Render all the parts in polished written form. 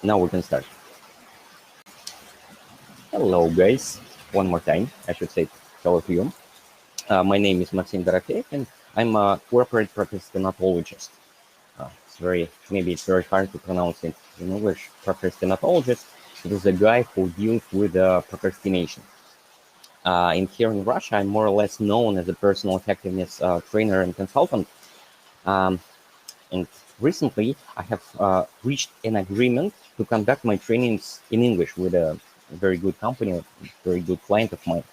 Now we can start. Hello, guys. One more time, I should say to all of you. My name is Maxim Dorofeev, and I'm a corporate procrastinatologist. Maybe it's very hard to pronounce it in English. Procrastinatologist. It is a guy who deals with procrastination. In here in Russia, I'm more or less known as a personal effectiveness trainer and consultant. And recently, I have reached an agreement to conduct my trainings in English with a very good company, a very good client of mine.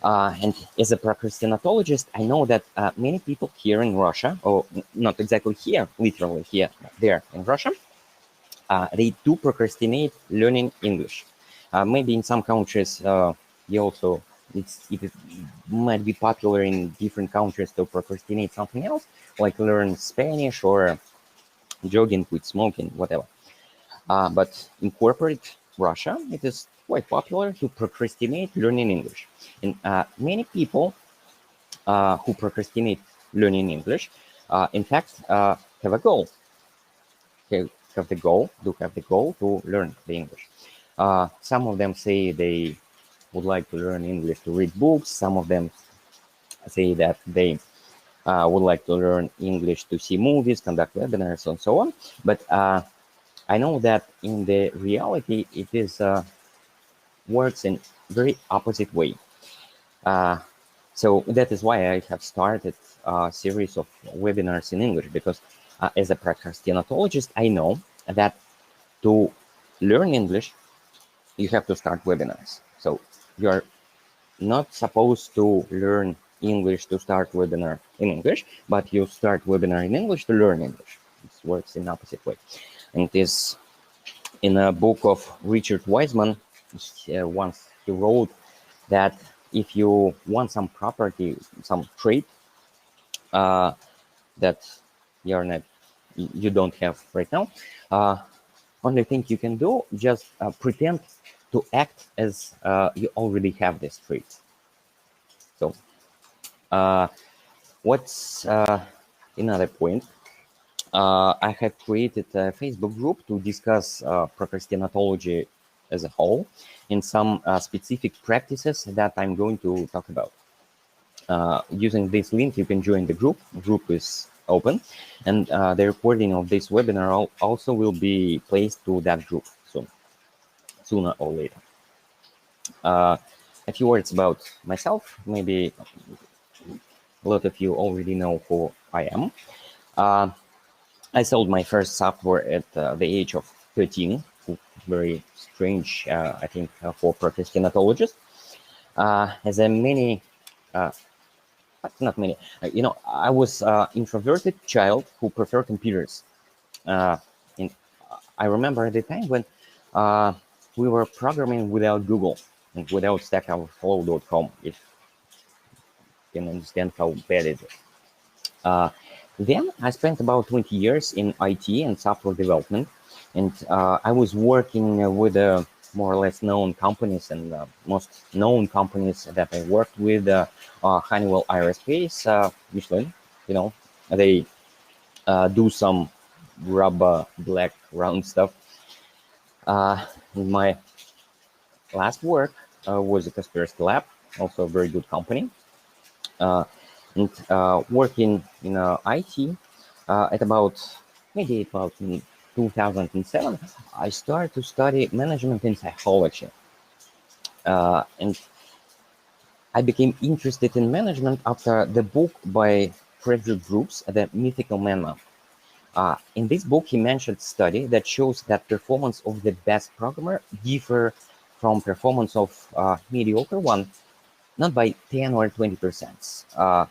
And as a procrastinatologist, I know that many people here in Russia, or not exactly here, literally here, there in Russia, they do procrastinate learning English. Maybe in some countries, it might be popular in different countries to procrastinate something else, like learn Spanish or jogging, quit smoking, whatever. But in corporate Russia, it is quite popular to procrastinate learning English. And many people who procrastinate learning English, in fact, have a goal. They have the goal to learn the English. Some of them say they would like to learn English to read books. Some of them say that they would like to learn English to see movies, conduct webinars, and so on. But I know that in the reality, it is works in very opposite way. So that is why I have started a series of webinars in English, because as a procrastinatologist, I know that to learn English, you have to start webinars. So you're not supposed to learn English to start webinar in English, but you start webinar in English to learn English. It works in opposite way. And it is in a book of Richard Wiseman, once he wrote that if you want some property, some trait that you don't have right now, only thing you can do, just pretend to act as you already have this trait. So what's another point? I have created a Facebook group to discuss procrastinatology as a whole and some specific practices that I'm going to talk about. Using this link, you can join the group. The group is open, and the recording of this webinar also will be placed to that group soon, sooner or later. A few words about myself. Maybe a lot of you already know who I am. I sold my first software at the age of 13. Very strange, I think, for procrastinatologists. As a many, not many, I was an introverted child who preferred computers. And I remember at the time when we were programming without Google and without stackoverflow.com, if you can understand how bad it is. Then I spent about 20 years in IT and software development, and I was working with more or less known companies, and most known companies that I worked with, Honeywell Aerospace, Michelin, they do some rubber black round stuff. My last work was at Kaspersky Lab, also a very good company. And working in IT at about 2007, I started to study management and psychology. And I became interested in management after the book by Frederick Brooks, The Mythical Man. In this book, he mentioned a study that shows that performance of the best programmer differ from performance of mediocre one, not by 10 or 20%.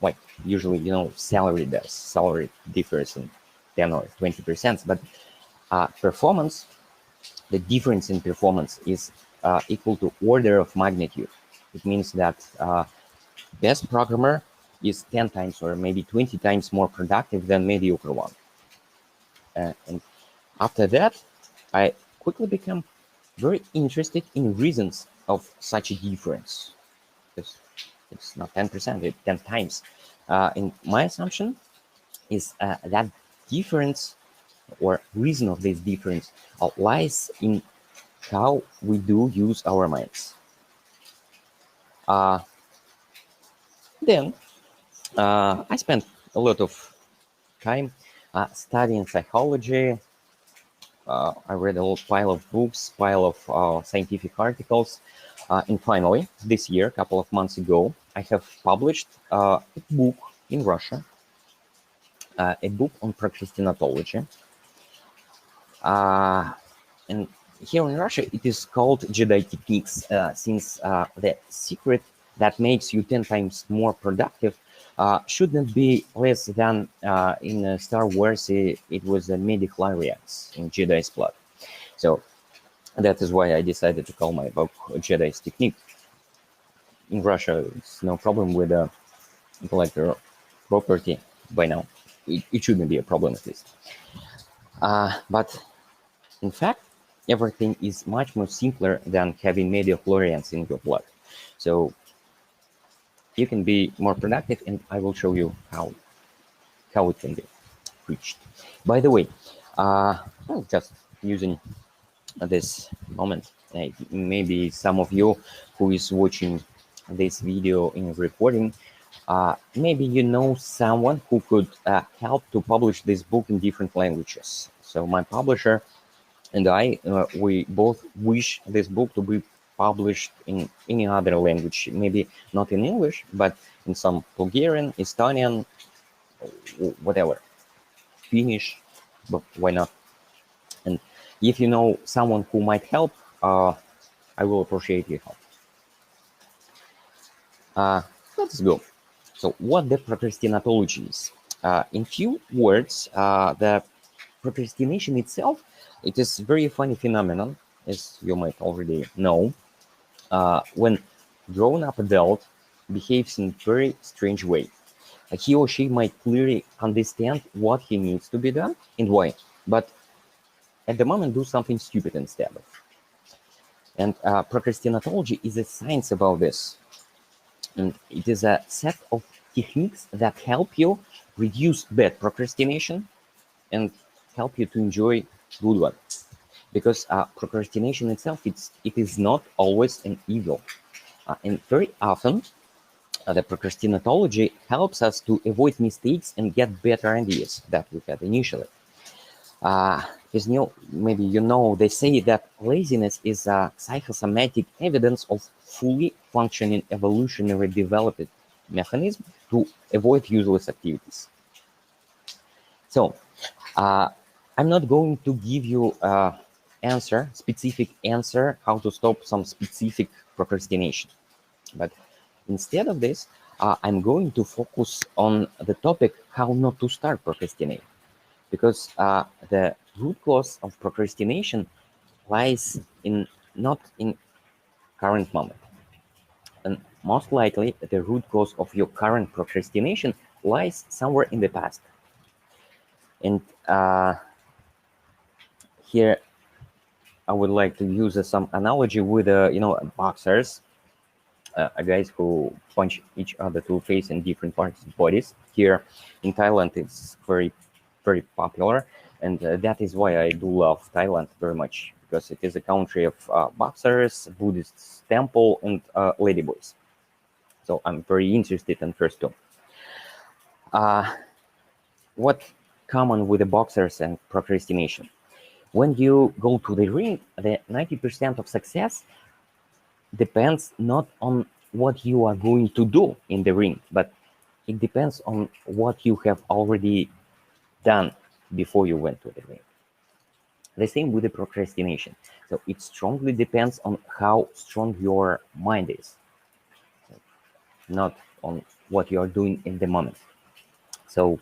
Like usually, salary does. Salary differs in 10 or 20%, but performance, the difference in performance is equal to order of magnitude. It means that best programmer is 10 times or maybe 20 times more productive than mediocre one. And after that, I quickly became very interested in reasons of such a difference. Because it's not 10%, it's 10 times. And my assumption is that difference or reason of this difference lies in how we do use our minds. Then I spent a lot of time studying psychology. I read a whole pile of books, pile of scientific articles, and finally, this year, a couple of months ago, I have published a book in Russia, a book on procrastinatology. And here in Russia, it is called Jedi Techniques, since the secret that makes you 10 times more productive shouldn't be less than in Star Wars, it was the midi-chlorians in Jedi's blood. So that is why I decided to call my book Jedi's Technique. In Russia, it's no problem with intellectual property by now. It shouldn't be a problem at least. But in fact, everything is much more simpler than having midi-chlorians in your blood. So you can be more productive, and I will show you how it can be reached. By the way, just using this moment, maybe some of you who is watching this video in recording, maybe you know someone who could help to publish this book in different languages. So my publisher and I, we both wish this book to be published in any other language, maybe not in English, but in some Bulgarian, Estonian, whatever, Finnish, but why not? And if you know someone who might help, I will appreciate your help. Let's go. So what the procrastinatology is? In few words, the procrastination itself, it is a very funny phenomenon, as you might already know, when grown-up adult behaves in a very strange way. He or she might clearly understand what he needs to be done and why, but at the moment do something stupid instead of. And procrastinatology is a science about this. And it is a set of techniques that help you reduce bad procrastination and help you to enjoy good one. Because procrastination itself, it is not always an evil. And very often, the procrastinatology helps us to avoid mistakes and get better ideas that we had initially. Because maybe you know, they say that laziness is a psychosomatic evidence of fully functioning evolutionary developed mechanism to avoid useless activities. So, I'm not going to give you specific answer how to stop some specific procrastination, but instead of this, I'm going to focus on the topic how not to start procrastinating, because the root cause of procrastination lies not in current moment, and most likely the root cause of your current procrastination lies somewhere in the past. And here I would like to use some analogy with boxers, guys who punch each other to face in different parts of bodies. Here in Thailand, it's very, very popular, and that is why I do love Thailand very much, because it is a country of boxers, Buddhist temple, and ladyboys. So I'm very interested in first two. What common with the boxers and procrastination? When you go to the ring, the 90% of success depends not on what you are going to do in the ring, but it depends on what you have already done before you went to the ring. The same with the procrastination. So it strongly depends on how strong your mind is, not on what you are doing in the moment. So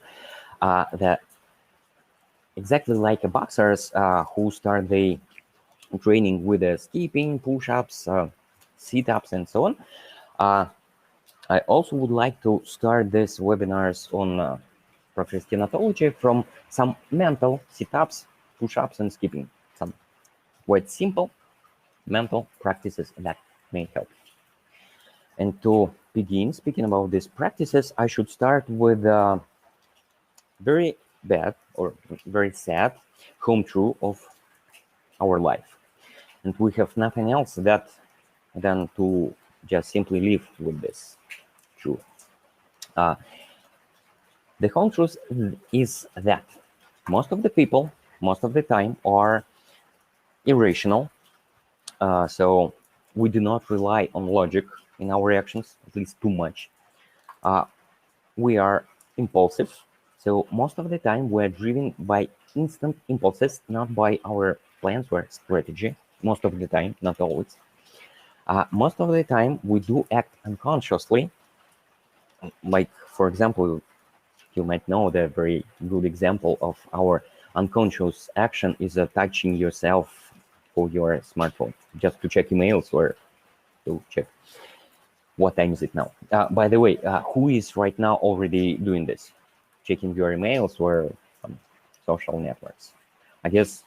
exactly like boxers who start the training with skipping, push-ups, sit-ups, and so on. I also would like to start these webinars on procrastinatology from some mental sit-ups, push-ups, and skipping. Some quite simple mental practices that may help. And to begin speaking about these practices, I should start with very bad or very sad home truth of our life. And we have nothing else than to just simply live with this truth. The whole truth is that most of the people, most of the time, are irrational. So we do not rely on logic in our actions, at least too much. We are impulsive. So most of the time we're driven by instant impulses, not by our plans or strategy. Most of the time, not always. Most of the time we do act unconsciously. Like, for example, you might know the very good example of our unconscious action is touching yourself for your smartphone just to check emails or to check what time is it now. By the way, who is right now already doing this? Checking your emails or social networks? I guess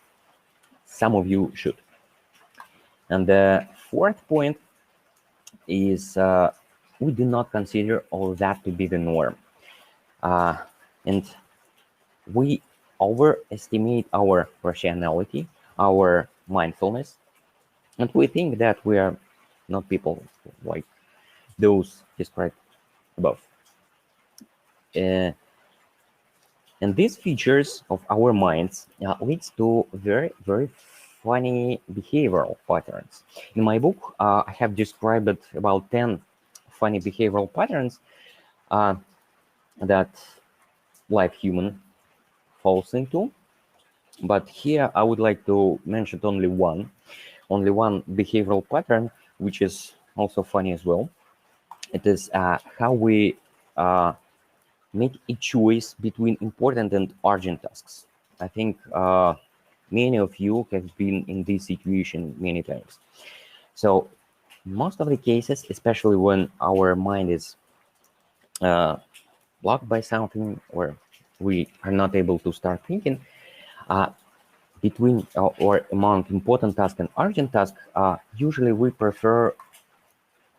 some of you should. And the fourth point is we do not consider all that to be the norm. And we overestimate our rationality, our mindfulness, and we think that we are not people like those described above. And these features of our minds leads to very, very funny behavioral patterns. In my book, I have described about 10 funny behavioral patterns that live human falls into. But here I would like to mention only one behavioral pattern, which is also funny as well. It is how we make a choice between important and urgent tasks. I think many of you have been in this situation many times. So most of the cases, especially when our mind is blocked by something or we are not able to start thinking, between or among important task and urgent task, usually we prefer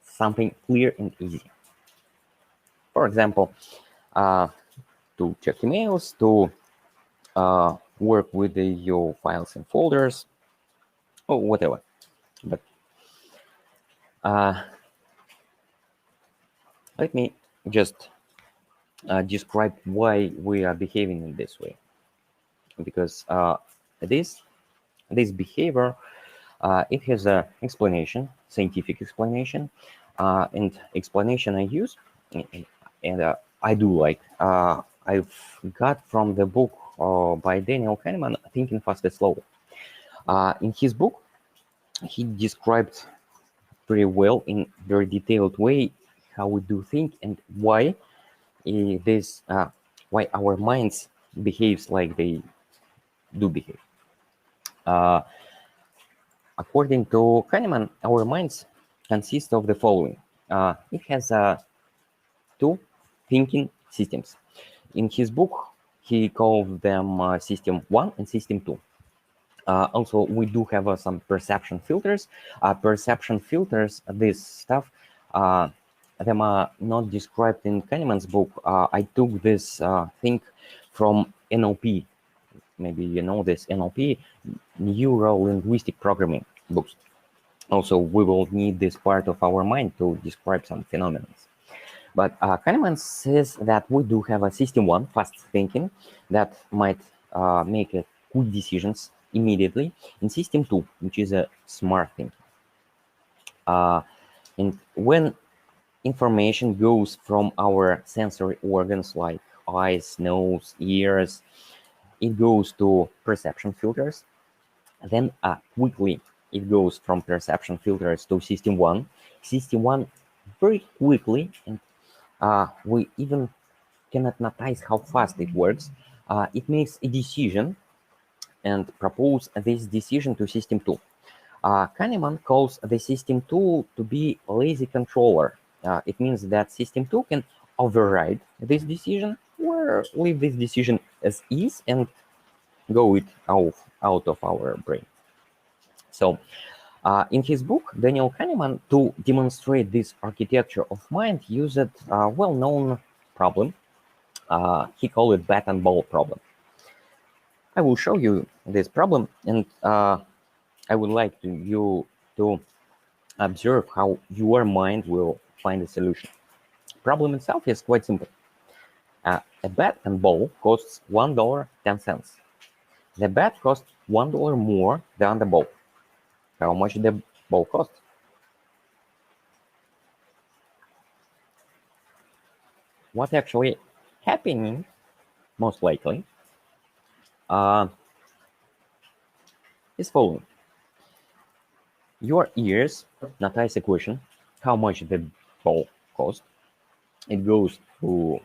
something clear and easy. For example, to check emails, to work with your files and folders, or whatever. But let me just describe why we are behaving in this way. Because this behavior, it has an explanation, scientific explanation, and explanation I use, and I do like. I've got from the book by Daniel Kahneman, Thinking Fast and Slow. In his book, he described pretty well in very detailed way how we do think and why why our minds behaves like they do behave. According to Kahneman, our minds consist of the following. It has two thinking systems. In his book, he called them System 1 and System 2. Also, we do have some perception filters. Perception filters, this stuff, them are not described in Kahneman's book. I took this thing from NLP. Maybe you know this NLP, neuro-linguistic programming books. Also, we will need this part of our mind to describe some phenomena. But Kahneman says that we do have a System 1, fast thinking, that might make quick decisions immediately, in System 2, which is a smart thinking. And when information goes from our sensory organs like eyes, nose, ears, it goes to perception filters. Then quickly it goes from perception filters to System 1. System 1 very quickly, and we even cannot notice how fast it works. It makes a decision and propose this decision to System 2. Kahneman calls the System 2 to be a lazy controller. It means that System 2 can override this decision or leave this decision as is and go it out of our brain. So in his book, Daniel Kahneman, to demonstrate this architecture of mind, used a well-known problem. He called it bat and ball problem. I will show you this problem, and I would like you to observe how your mind will find a solution. Problem itself is quite simple. A bat and ball costs $1.10. The bat costs $1 more than the ball. How much the ball cost? What actually happening, most likely, is following. Your ears notice a question, how much the ball cost. It goes to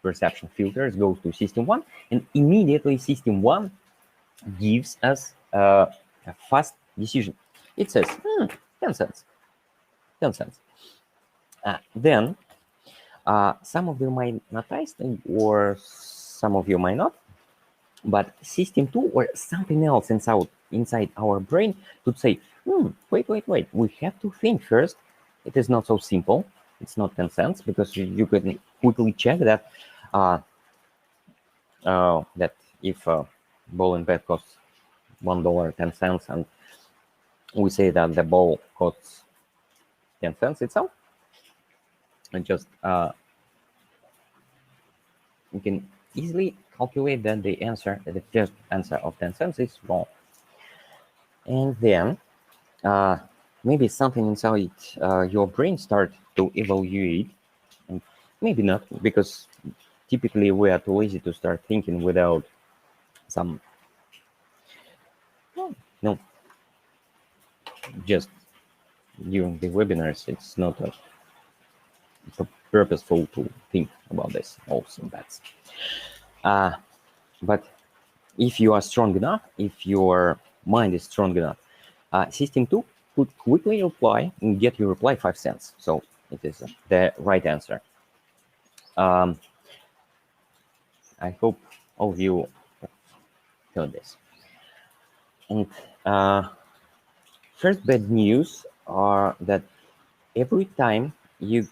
perception filters, goes to system 1, and immediately system 1 gives us a fast decision. It says, 10 cents, 10 cents. Then some of you might notice, or some of you might not, but system 2 or something else inside our brain could say, wait, we have to think first. It is not so simple. It's not 10 cents, because you can quickly check that that if ball and bat costs $1.10, and we say that the ball costs 10 cents itself, and just you can easily calculate that the first answer of 10 cents is wrong. And then maybe something inside your brain start to evaluate, and maybe not, because typically we are too lazy to start thinking without some, no, just during the webinars, it's not purposeful to think about this also. That's but if you are strong enough, if your mind is strong enough, system 2 could quickly reply and get your reply 5 cents. So it is the right answer. I hope all of you heard this. And first bad news are that every time you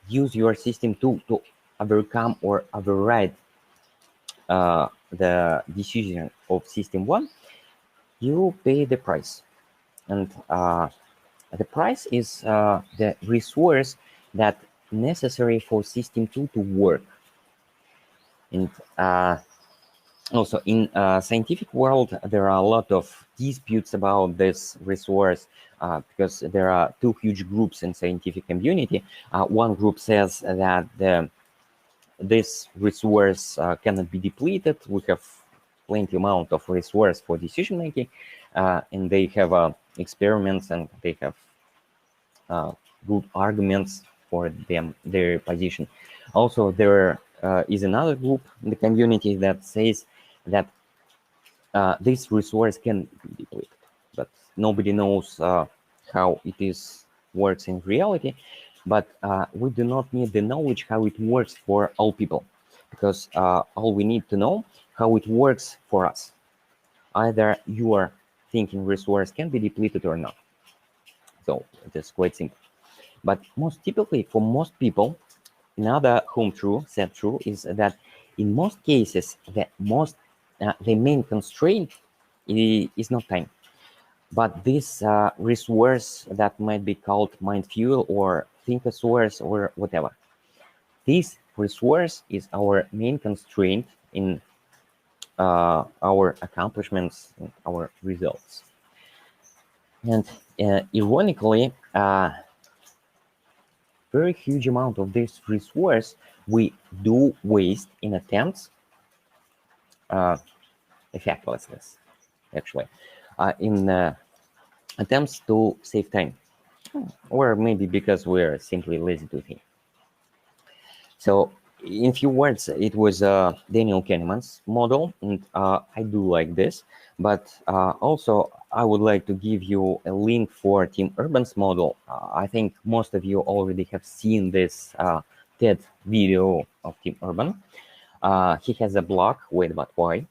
use your system 2 to overcome or override the decision of system 1, you pay the price. And the price is the resource that necessary for system 2 to work. And also in scientific world, there are a lot of disputes about this resource because there are two huge groups in scientific community. One group says that this resource cannot be depleted. We have plenty amount of resource for decision making, and they have experiments, and they have good arguments for their position. Also, there is another group in the community that says that this resource can be depleted, but nobody knows how it works in reality. But we do not need the knowledge how it works for all people, because all we need to know how it works for us. Either your thinking resource can be depleted or not. So it is quite simple. But most typically, for most people, another sad true is that in most cases, the main constraint is not time, but this resource that might be called mind fuel or thinkosaurus or whatever. This resource is our main constraint in our accomplishments and our results. And ironically, very huge amount of this resource we do waste in attempts, effectlessness, actually, in attempts to save time, or maybe because we're simply lazy to think. So in few words, it was Daniel Kahneman's model, and I do like this, but also I would like to give you a link for Tim Urban's model. I think most of you already have seen this TED video of Tim Urban. He has a blog, Wait But Why?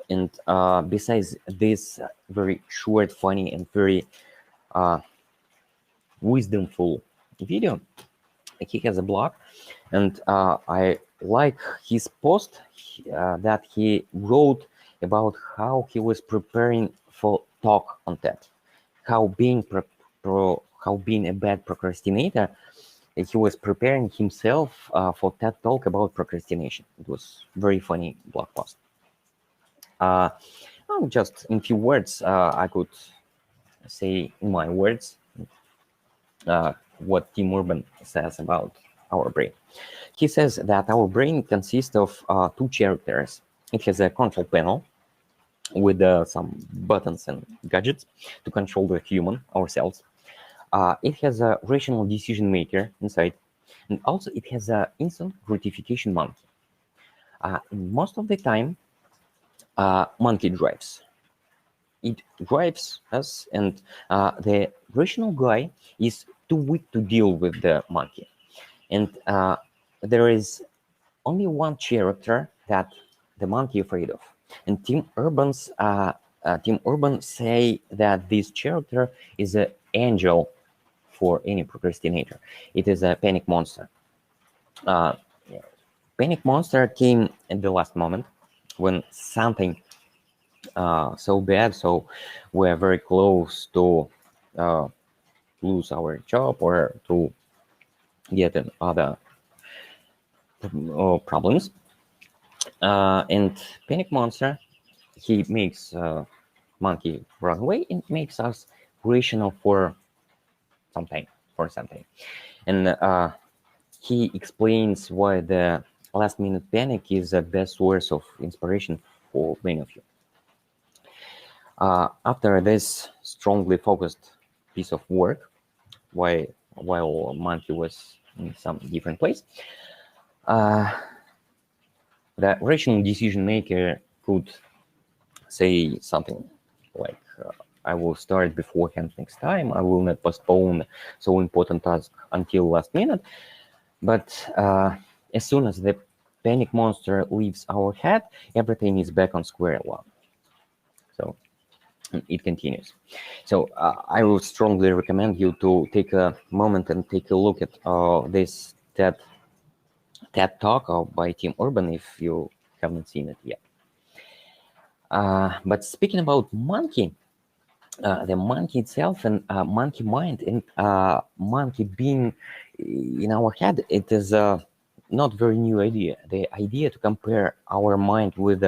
And besides this very short, funny, and very wisdomful video, he has a blog, and I like his post that he wrote about how he was preparing for talk on TED, how being a bad procrastinator, he was preparing himself for TED talk about procrastination. It was very funny blog post. Just in few words, I could say in my words what Tim Urban says about our brain. He says that our brain consists of two characters. It has a control panel with some buttons and gadgets to control the human, ourselves. It has a rational decision maker inside, and also it has an instant gratification monkey. Most of the time, monkey drives. It drives us, and the rational guy is too weak to deal with the monkey. And there is only one character that the monkey is afraid of. And Tim Urban say that this character is an angel for any procrastinator. It is a panic monster. Panic monster came at the last moment when something so bad, so we're very close to lose our job or to get other problems. And panic monster, he makes monkey run away and makes us rational for something. And he explains why the last minute panic is the best source of inspiration for many of you. After this strongly focused piece of work, while monkey was in some different place, the rational decision maker could say something like, I will start beforehand next time, I will not postpone so important task until last minute. But as soon as the panic monster leaves our head, everything is back on square one. So it continues. So I would strongly recommend you to take a moment and take a look at this TED Talk by Tim Urban if you haven't seen it yet. But speaking about monkey, the monkey itself and monkey mind and monkey being in our head, it is not very new idea. The idea to compare our mind with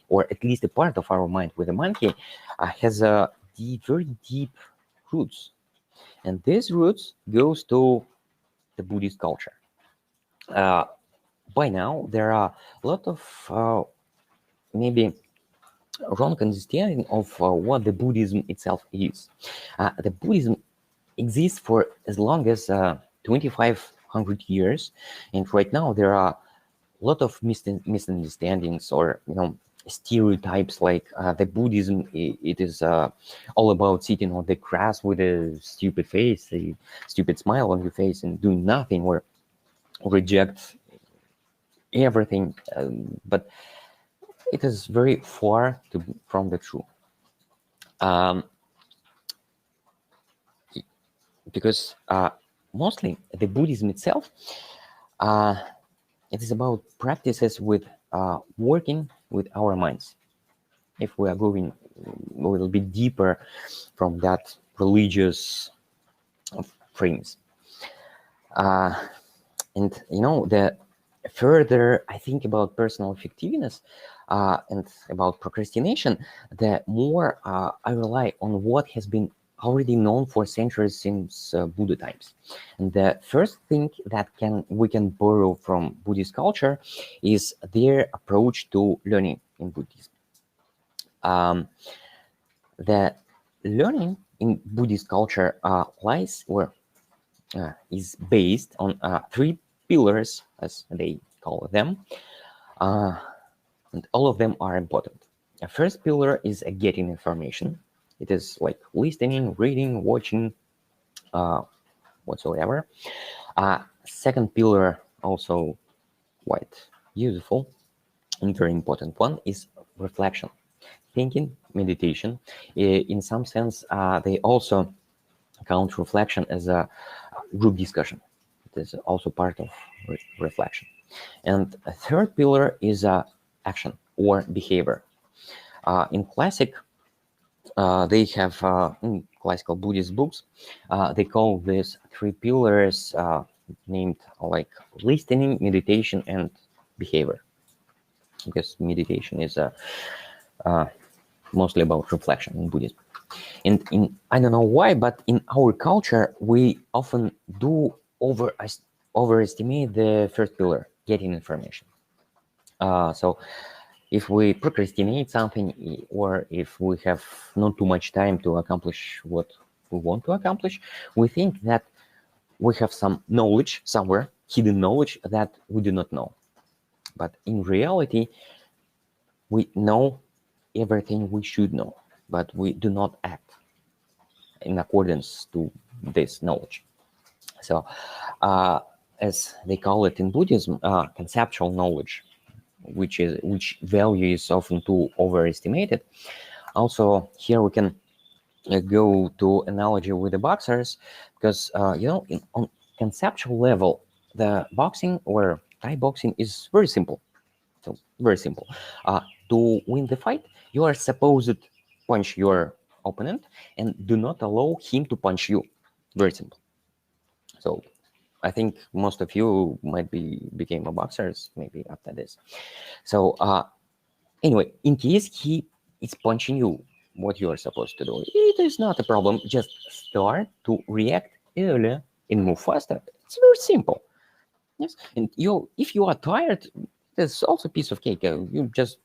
or at least a part of our mind with a monkey has very deep roots. And these roots goes to the Buddhist culture. By now, there are a lot of maybe wrong understanding of what the Buddhism itself is. The Buddhism exists for as long as 2,500 years, and right now there are a lot of misunderstandings or stereotypes like the Buddhism. It is all about sitting on the grass with a stupid face, a stupid smile on your face, and doing nothing or reject everything. But it is very far from the truth. Because mostly the Buddhism itself, it is about practices with working with our minds. If we are going a little bit deeper from that religious frames. And the further I think about personal effectiveness and about procrastination, the more I rely on what has been already known for centuries since Buddha times. And the first thing that we can borrow from Buddhist culture is their approach to learning in Buddhism. The learning in Buddhist culture lies or is based on 3 pillars, as they call them, and all of them are important. The first pillar is getting information. It is like listening, reading, watching, whatsoever. Second pillar, also quite useful and very important one, is reflection, thinking, meditation. In some sense, they also count reflection as a group discussion. It is also part of reflection. And a third pillar is action or behavior. In they have in classical Buddhist books, they call these three pillars named like listening, meditation, and behavior. Because meditation is mostly about reflection in Buddhism. And I don't know why, but in our culture, we often do overestimate the first pillar, getting information. So if we procrastinate something, or if we have not too much time to accomplish what we want to accomplish, we think that we have some knowledge somewhere, hidden knowledge that we do not know. But in reality, we know everything we should know, but we do not act in accordance to this knowledge. So, as they call it in Buddhism, conceptual knowledge, which value is often too overestimated. Also, here we can go to analogy with the boxers, because on conceptual level, the boxing or Thai boxing is very simple. So very simple. To win the fight, you are supposed to punch your opponent and do not allow him to punch you. Very simple. So I think most of you might became a boxers maybe after this. So anyway, in case he is punching you, what you are supposed to do, it is not a problem. Just start to react earlier and move faster. It's very simple. Yes, and if you are tired, there's also a piece of cake. You just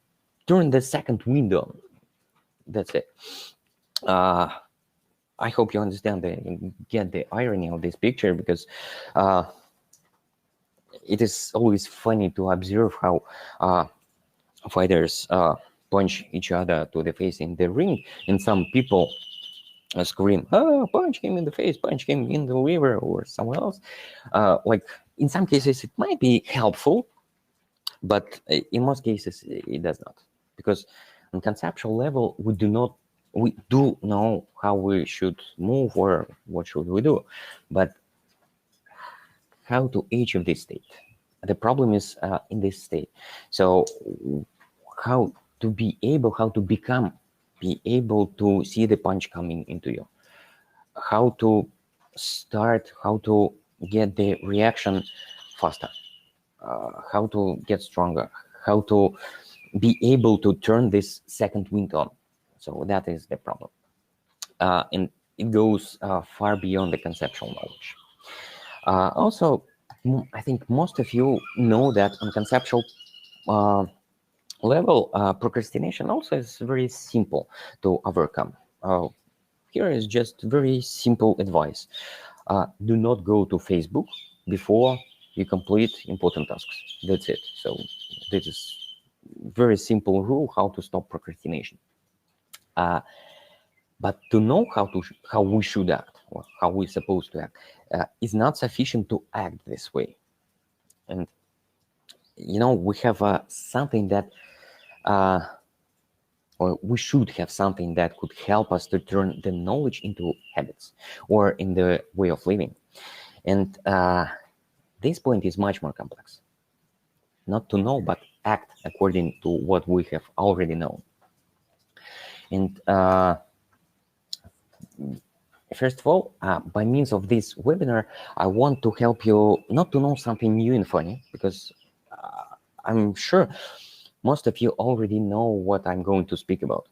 turn the second window. That's it. I hope you understand and get the irony of this picture, because it is always funny to observe how fighters punch each other to the face in the ring, and some people scream, "Oh, punch him in the face, punch him in the liver," or somewhere else. Like in some cases, it might be helpful, but in most cases, it does not, because on conceptual level, we do know how we should move or what should we do, but how to achieve this state? The problem is in this state. So how to be able to see the punch coming into you, how to get the reaction faster, how to get stronger, how to be able to turn this second wind on. So that is the problem. And it goes far beyond the conceptual knowledge. Also, I think most of you know that on conceptual level, procrastination also is very simple to overcome. Here is just very simple advice. Do not go to Facebook before you complete important tasks. That's it. So this is very simple rule how to stop procrastination. But to know how we should act, or how we're supposed to act, is not sufficient to act this way. And we have something that, or we should have something that could help us to turn the knowledge into habits or in the way of living. And this point is much more complex. Not to know, but act according to what we have already known. And first of all, by means of this webinar, I want to help you not to know something new and funny, because I'm sure most of you already know what I'm going to speak about.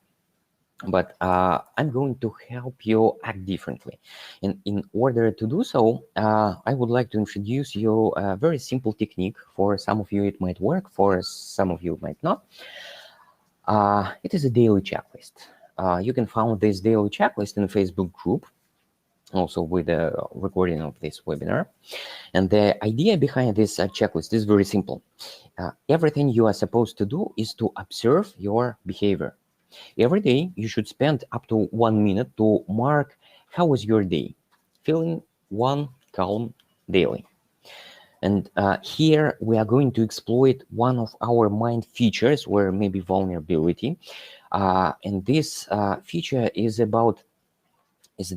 But I'm going to help you act differently. And in order to do so, I would like to introduce you a very simple technique. For some of you, it might work. For some of you, it might not. It is a daily checklist. You can find this daily checklist in the Facebook group, also with a recording of this webinar. And the idea behind this checklist is very simple. Everything you are supposed to do is to observe your behavior. Every day, you should spend up to 1 minute to mark how was your day, feeling one calm daily. And here we are going to exploit one of our mind features, or maybe vulnerability. And this feature is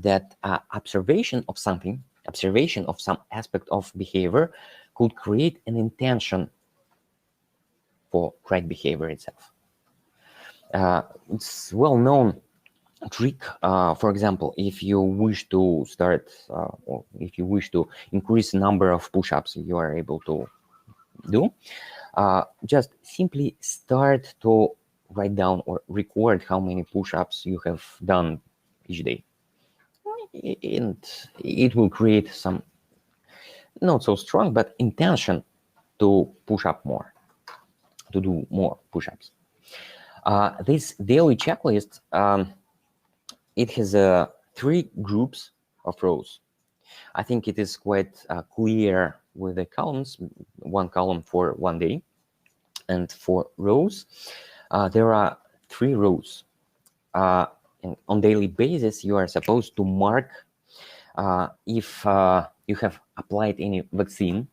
that observation of some aspect of behavior could create an intention for right behavior itself. It's well known trick. For example, if you wish to start or if you wish to increase the number of push-ups you are able to do, just simply start to write down or record how many push-ups you have done each day, and it will create some not so strong but intention to push up more, to do more push-ups. This daily checklist, it has 3 groups of rows. I think it is quite clear with the columns, one column for one day, and for rows, there are 3 rows. And on daily basis, you are supposed to mark if you have applied any vaccine,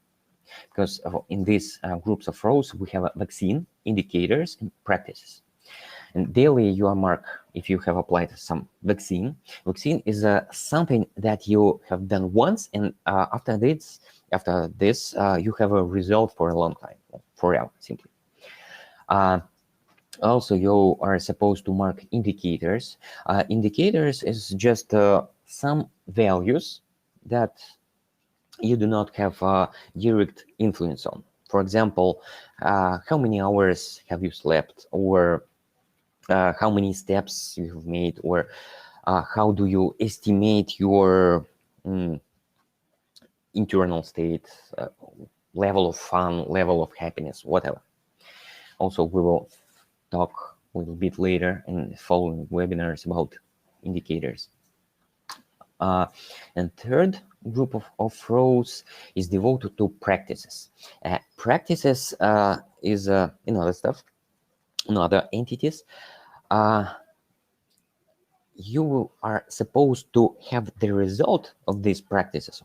because in these groups of rows, we have vaccine, indicators, and practices. And daily you are mark if you have applied some vaccine. Vaccine is something that you have done once, and after this you have a result for a long time, forever, simply. Also, you are supposed to mark indicators. Indicators is just some values that you do not have direct influence on. For example, how many hours have you slept, or how many steps you have made, or how do you estimate your internal state, level of fun, level of happiness, whatever. Also, we will talk a little bit later in following webinars about indicators. And third group of rows is devoted to practices. Practices is other stuff, other entities. You are supposed to have the result of these practices,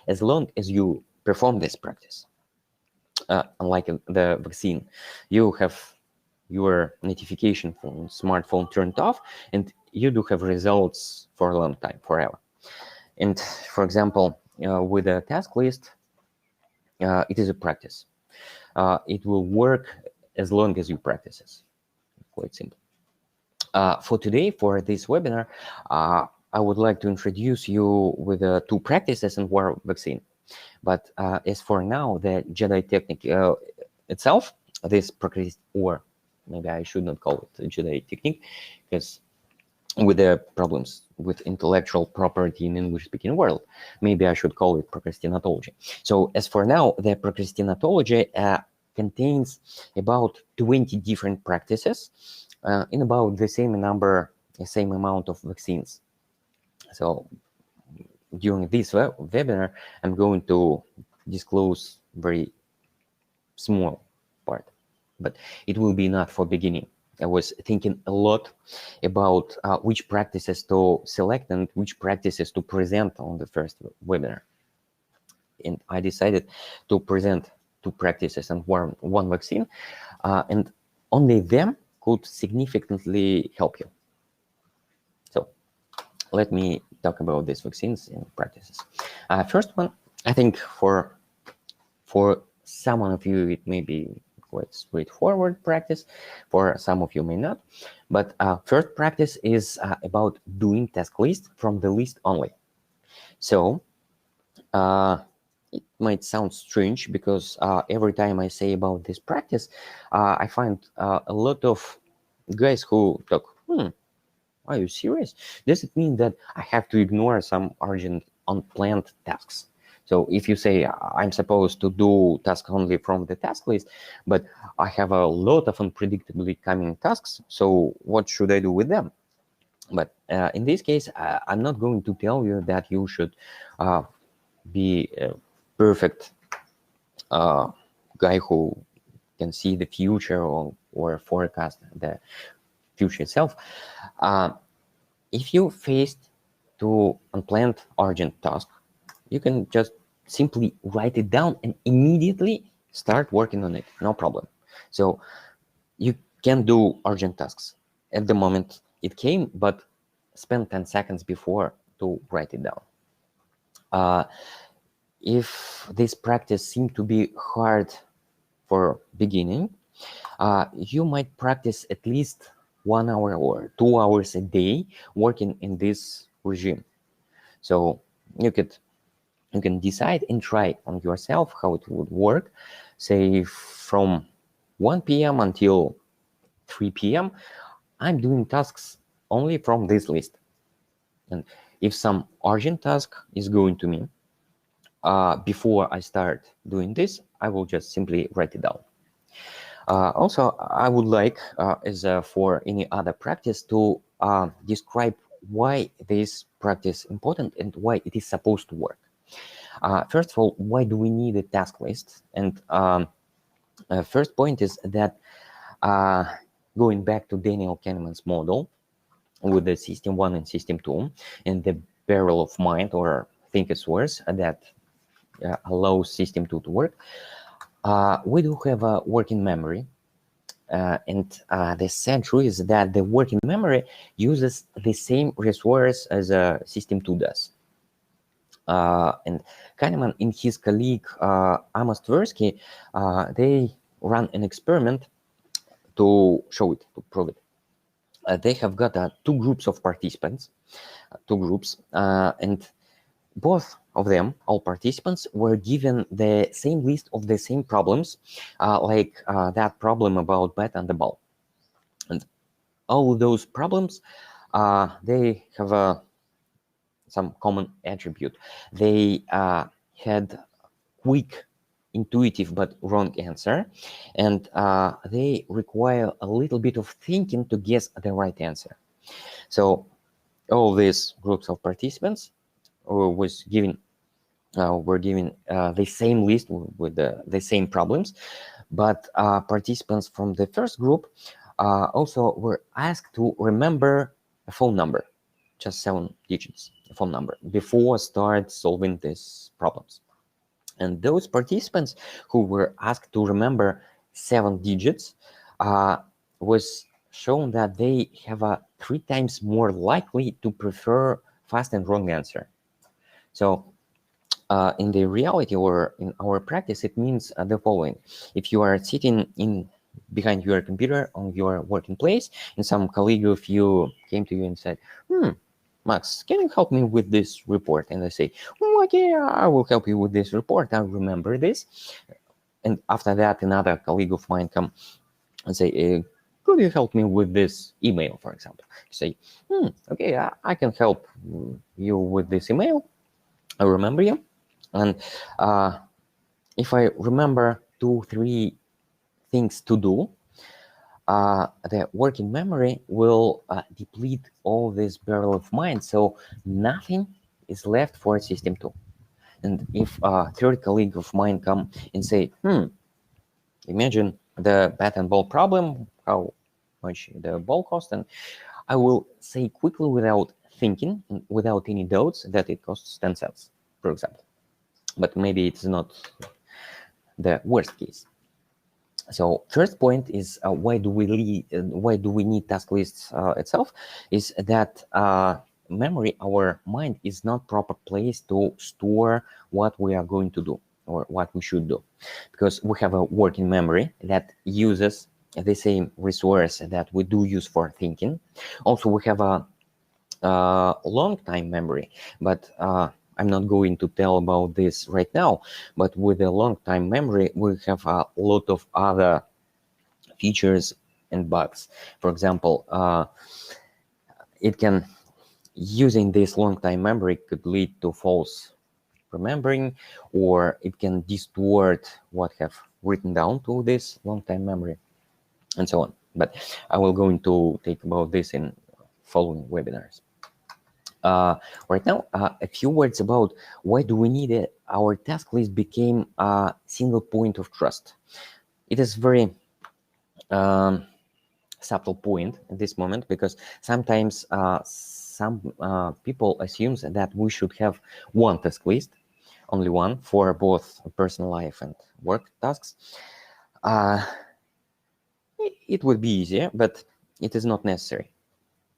as long as you perform this practice. Unlike the vaccine, you have your notification phone, smartphone turned off, and you do have results for a long time, forever. And for example, with a task list, it is a practice. It will work as long as you practice it. Quite simple. For today, for this webinar, I would like to introduce you with 2 practices and one vaccine. But as for now, the Jedi technique itself, this or maybe I should not call it a Jedi technique, because with the problems with intellectual property in English-speaking world, maybe I should call it procrastinatology. So as for now, the procrastinatology contains about 20 different practices in about the same amount of vaccines. So during this webinar, I'm going to disclose very small part, but it will be not for beginning. I was thinking a lot about which practices to select and which practices to present on the first webinar. And I decided to present 2 practices and one vaccine, and only them could significantly help you. So let me talk about these vaccines and practices. First one, I think for some of you, it may be quite straightforward practice. For some of you may not. But first practice is about doing task list from the list only. So it might sound strange because every time I say about this practice, I find a lot of guys who talk, are you serious? Does it mean that I have to ignore some urgent, unplanned tasks? So if you say I'm supposed to do tasks only from the task list, but I have a lot of unpredictably coming tasks, so what should I do with them? But in this case, I'm not going to tell you that you should be a perfect guy who can see the future or forecast the future itself. If you faced to unplanned urgent task, you can just simply write it down and immediately start working on it, no problem. So you can do urgent tasks at the moment it came, but spend 10 seconds before to write it down. If this practice seemed to be hard for beginning, You might practice at least 1 hour or 2 hours a day working in this regime. So you can decide and try on yourself how it would work. Say from 1 p.m. until 3 p.m. I'm doing tasks only from this list. And if some urgent task is going to me, before I start doing this, I will just simply write it down. Also, I would like, as for any other practice, to describe why this practice is important and why it is supposed to work. First of all, why do we need a task list? And first point is that going back to Daniel Kahneman's model with the system 1 and system 2 and the barrel of mind or thinkosaurus that allows system 2 to work, we do have a working memory. And the sad truth is that the working memory uses the same resource as system 2 does. And Kahneman and his colleague Amos Tversky, they ran an experiment to show it, to prove it. They have got two groups of participants, and both of them, all participants, were given the same list of the same problems, like that problem about bat and the ball. And all those problems, they have some common attribute. They had quick, intuitive but wrong answer, and they require a little bit of thinking to guess the right answer. So all these groups of participants were given the same list with the same problems, but participants from the first group also were asked to remember a phone number, just 7 digits, a phone number, before start solving these problems. And those participants who were asked to remember 7 digits was shown that they have a 3 times more likely to prefer fast and wrong answer. So in the reality or in our practice, it means the following. If you are sitting behind your computer on your working place, and some colleague of you came to you and said, Max, can you help me with this report? And I say, okay, I will help you with this report. I remember this. And after that, another colleague of mine come and say, could you help me with this email, for example? You say, okay, I can help you with this email. I remember you. And if I remember 2-3 things to do, the working memory will deplete all this barrel of mind, so nothing is left for system 2. And if a third colleague of mine come and say, imagine the bat and ball problem, how much the ball cost, and I will say quickly without thinking, without any doubts, that it costs 10 cents, for example. But maybe it's not the worst case. So first point is why do we need task lists itself? Is that memory, our mind, is not proper place to store what we are going to do or what we should do, because we have a working memory that uses the same resource that we do use for thinking. Also, we have a long time memory, but I'm not going to tell about this right now, but with a long time memory, we have a lot of other features and bugs. For example, using this long time memory could lead to false remembering, or it can distort what have written down to this long time memory, and so on. But I will go into take about this in following webinars. Right now, a few words about why do we need it. Our task list became a single point of trust. It is very subtle point at this moment, because sometimes some people assume that we should have one task list, only one, for both personal life and work tasks. It would be easier, but it is not necessary.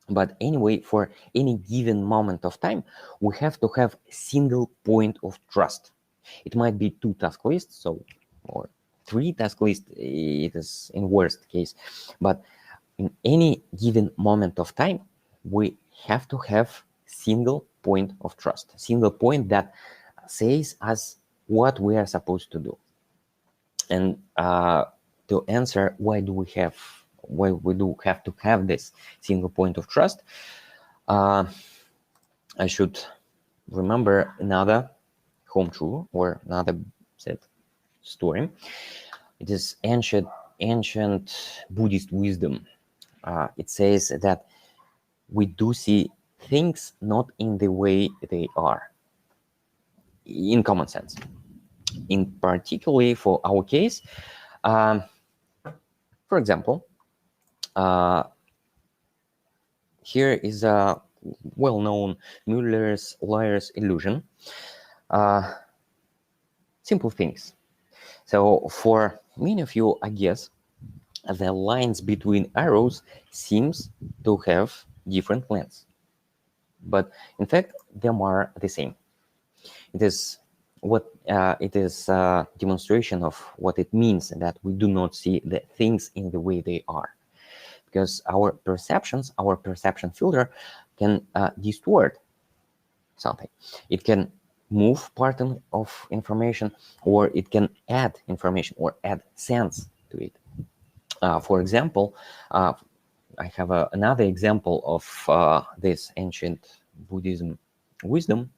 But anyway, for any given moment of time, we have to have a single point of trust. It might be 2 task lists, or 3 task list, it is in worst case. But in any given moment of time, we have to have single point of trust, single point that says us what we are supposed to do. And to answer why we do have to have this single point of trust, I should remember another home truth or another set story. It is ancient Buddhist wisdom. It says that we do see things not in the way they are, in common sense. In particularly for our case, for example, here is a well-known Muller's liar's illusion. Simple things. So for many of you, I guess, the lines between arrows seems to have different lengths, but in fact, them are the same. It is a demonstration of what it means that we do not see the things in the way they are, because our perception filter can distort something. It can move part of information, or it can add information or add sense to it. For example, I have another example of this ancient Buddhism wisdom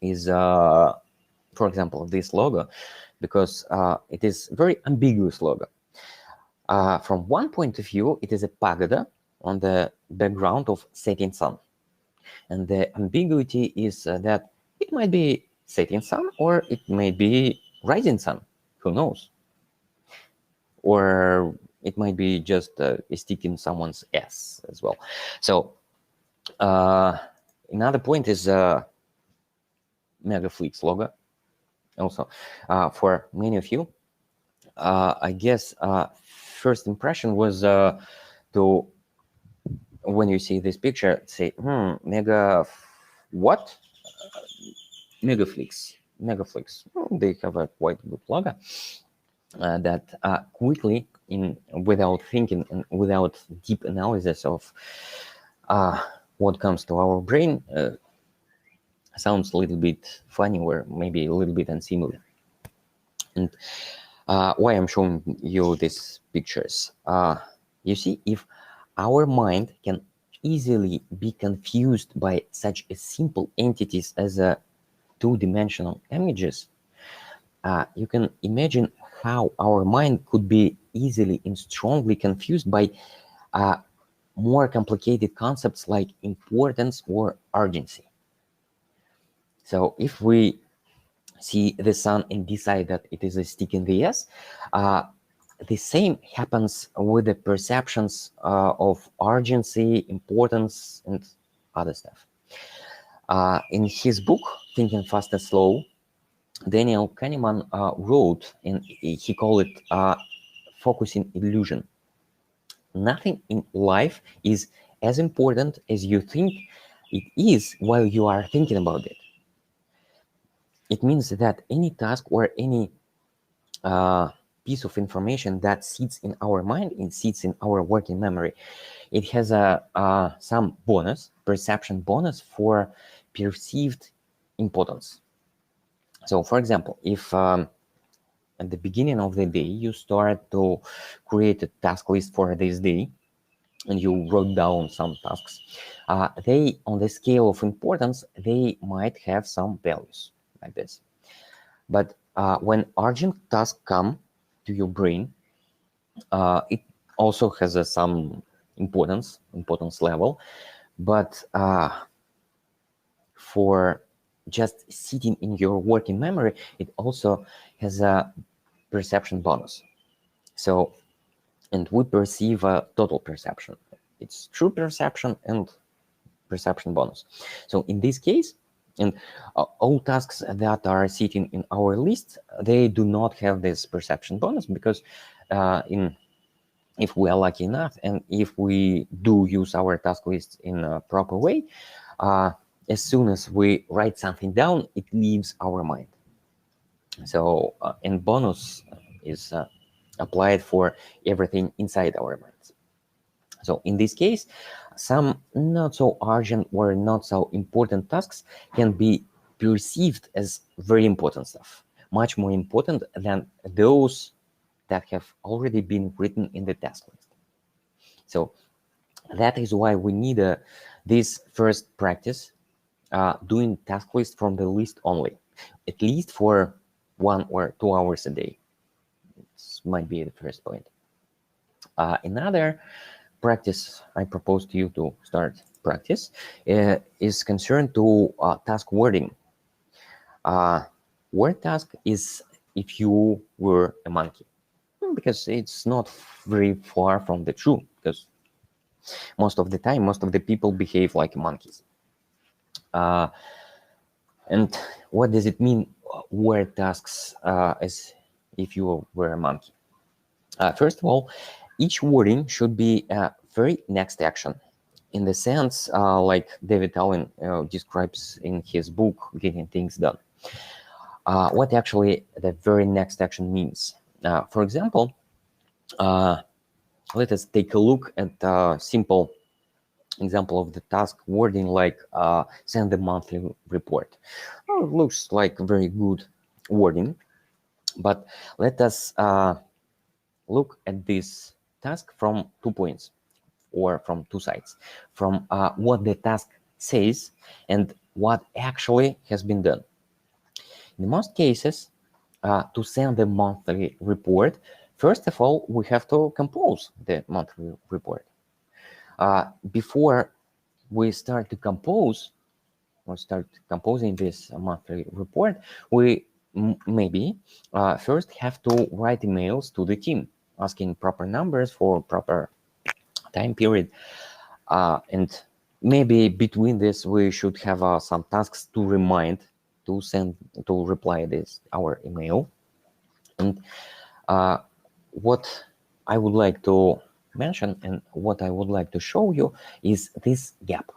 is, for example, this logo, because it is very ambiguous logo. From one point of view, it is a pagoda on the background of setting sun. And the ambiguity is that it might be setting sun or it may be rising sun. Who knows? Or it might be just a stick in someone's ass as well. So another point is Megaflix logo. Also, for many of you, I guess first impression was to, when you see this picture, say, what? Megaflix. They have a quite good logo that quickly, without thinking and without deep analysis of what comes to our brain, sounds a little bit funny or maybe a little bit unsimilar. And why I'm showing you these pictures? You see, if our mind can easily be confused by such a simple entities as two-dimensional images, you can imagine how our mind could be easily and strongly confused by more complicated concepts like importance or urgency. So if we see the sun and decide that it is a stick in the ass, the same happens with the perceptions of urgency, importance, and other stuff. In his book, Thinking Fast and Slow, Daniel Kahneman wrote, and he called it focusing illusion. Nothing in life is as important as you think it is while you are thinking about it. It means that any task or any piece of information that sits in our mind and sits in our working memory, it has some bonus, perception bonus for perceived importance. So, for example, if at the beginning of the day you start to create a task list for this day, and you wrote down some tasks, they, on the scale of importance, they might have some values like this. But when urgent tasks come to your brain, it also has some importance level. But for just sitting in your working memory, it also has a perception bonus. So, and we perceive a total perception. It's true perception and perception bonus. So in this case, and all tasks that are sitting in our list, they do not have this perception bonus, because if we are lucky enough and if we do use our task list in a proper way, as soon as we write something down, it leaves our mind. So in bonus is applied for everything inside our minds. So in this case, some not so urgent or not so important tasks can be perceived as very important stuff, much more important than those that have already been written in the task list. So that is why we need this first practice, doing task list from the list only, at least for 1 or 2 hours a day. This might be the first point. Another practice I propose to you to start practice is concerned to task wording. Word task is if you were a monkey, because it's not very far from the truth, because most of the time, most of the people behave like monkeys. And what does it mean, word tasks, as if you were a monkey? First of all, each wording should be a very next action, in the sense like David Allen describes in his book, Getting Things Done. What actually the very next action means. For example, let us take a look at a simple example of the task wording, like send the monthly report. It looks like very good wording, but let us look at this task from 2 points, or from 2 sides, from what the task says and what actually has been done. In most cases, to send the monthly report, first of all, we have to compose the monthly report. Before we start to compose, or start composing this monthly report, we maybe first have to write emails to the team, asking proper numbers for proper time period. And maybe between this, we should have some tasks to remind to send, to reply this our email. And what I would like to mention and what I would like to show you is this gap,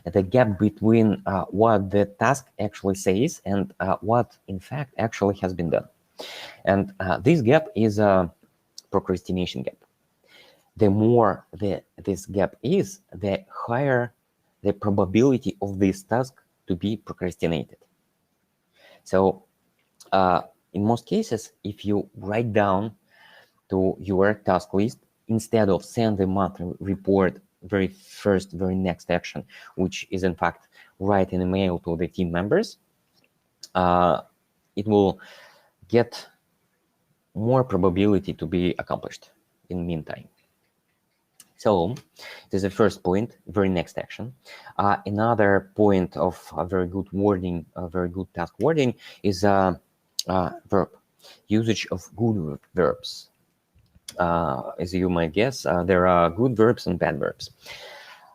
the gap between what the task actually says and what in fact actually has been done. And this gap is a procrastination gap. The more this gap is, the higher the probability of this task to be procrastinated. So in most cases, if you write down to your task list, instead of send the monthly report very next action, which is in fact write an email to the team members, it will get more probability to be accomplished in the meantime. So this is the first point, very next action. Another point of a very good wording, a very good task wording, is verb, usage of good verbs. As you might guess, there are good verbs and bad verbs.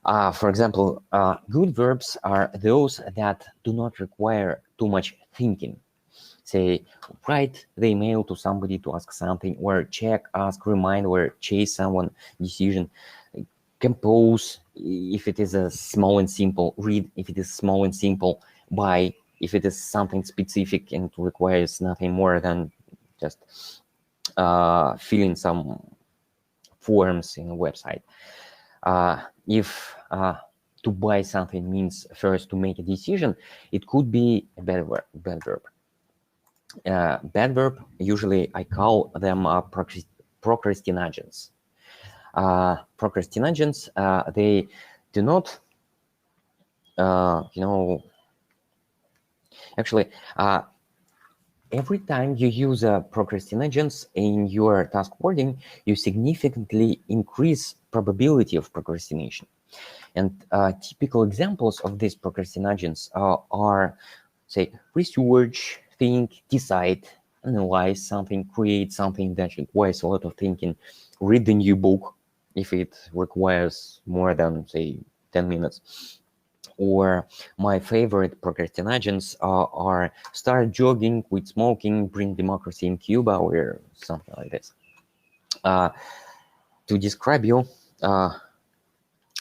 For example, good verbs are those that do not require too much thinking. Say, write the email to somebody to ask something, or check, ask, remind, or chase someone decision. Compose, if it is a small and simple. Read, if it is small and simple. Buy, if it is something specific and requires nothing more than just filling some forms in a website. If to buy something means first to make a decision, it could be a bad verb. Bad verb, usually I call them procrastinagens. Procrastinagens, they do not, actually, every time you use procrastinagens in your task wording, you significantly increase probability of procrastination. And typical examples of these procrastinagens are, say, research, think, decide, analyze something, create something that requires a lot of thinking, read the new book if it requires more than, say, 10 minutes. Or my favorite procrastinagens are start jogging, quit smoking, bring democracy in Cuba, or something like this. To describe you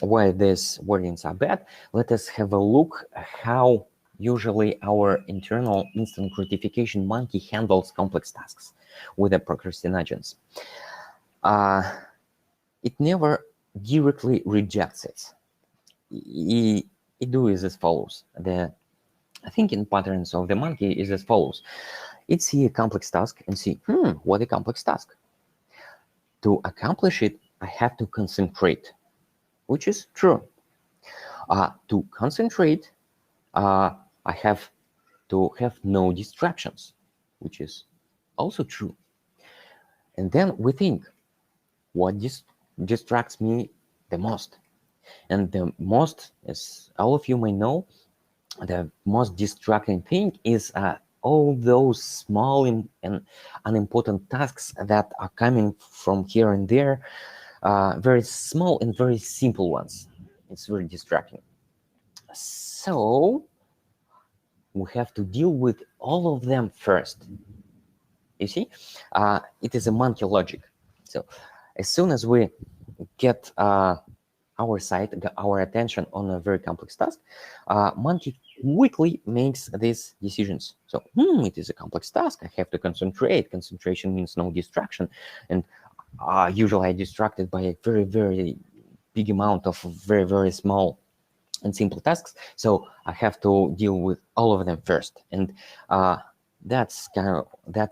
why these wordings are bad, let us have a look how usually our internal instant gratification monkey handles complex tasks with the procrastinagens. It never directly rejects it. It does as follows. The thinking patterns of the monkey is as follows. It sees a complex task and see, what a complex task. To accomplish it, I have to concentrate, which is true. To concentrate, I have to have no distractions, which is also true. And then we think, what distracts me the most? And the most, as all of you may know, the most distracting thing is all those small and unimportant tasks that are coming from here and there, very small and very simple ones. It's very distracting. So we have to deal with all of them first. You see, it is a monkey logic. So as soon as we get our sight, our attention on a very complex task, monkey quickly makes these decisions. So, it is a complex task. I have to concentrate. Concentration means no distraction. And usually I distracted by a very, very big amount of very, very small and simple tasks. So I have to deal with all of them first. And that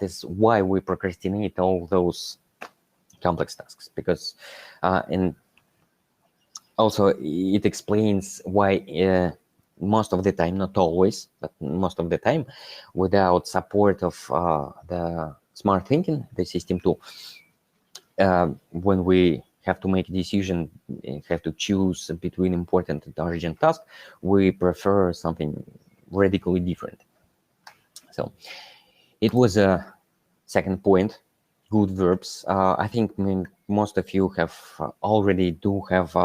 is why we procrastinate all those complex tasks, because and also it explains why most of the time, not always, but most of the time, without support of the smart thinking, the system tool, when we have to make a decision, have to choose between important and urgent tasks, we prefer something radically different. So it was a second point, good verbs. I think most of you have already do have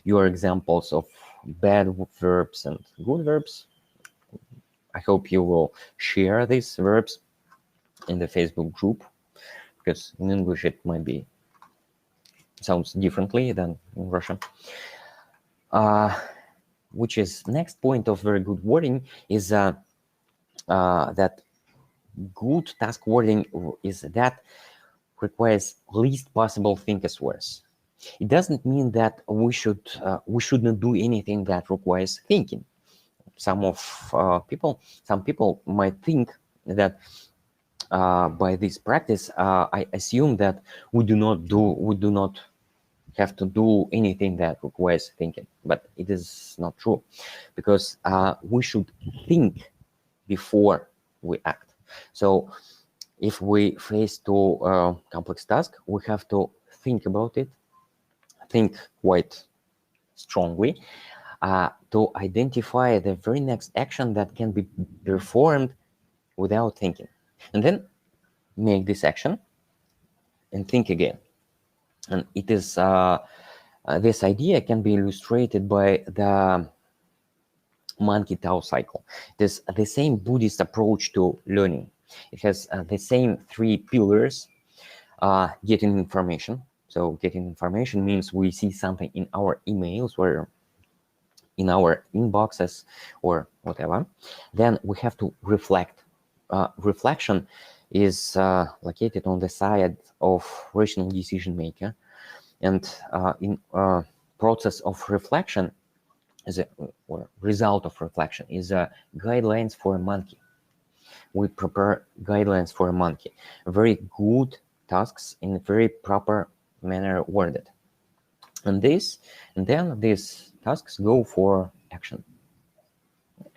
your examples of bad verbs and good verbs. I hope you will share these verbs in the Facebook group, because in English it might be sounds differently than in Russian. Which is next point of very good wording is that good task wording is that requires least possible thinkers words. It doesn't mean that we should not do anything that requires thinking. Some people might think that by this practice, I assume that we do not have to do anything that requires thinking, but it is not true, because we should think before we act. So if we face to a complex task, we have to think about it, think quite strongly, to identify the very next action that can be performed without thinking, and then make this action and think again. And it is this idea can be illustrated by the monkey Tao cycle. It is the same Buddhist approach to learning. It has the same three pillars. Getting information. So getting information means we see something in our emails or in our inboxes or whatever. Then we have to reflect. Reflection is located on the side of rational decision maker, and in process of reflection, or result of reflection, is guidelines for a monkey. We prepare guidelines for a monkey, very good tasks in a very proper manner worded, and then these tasks go for action.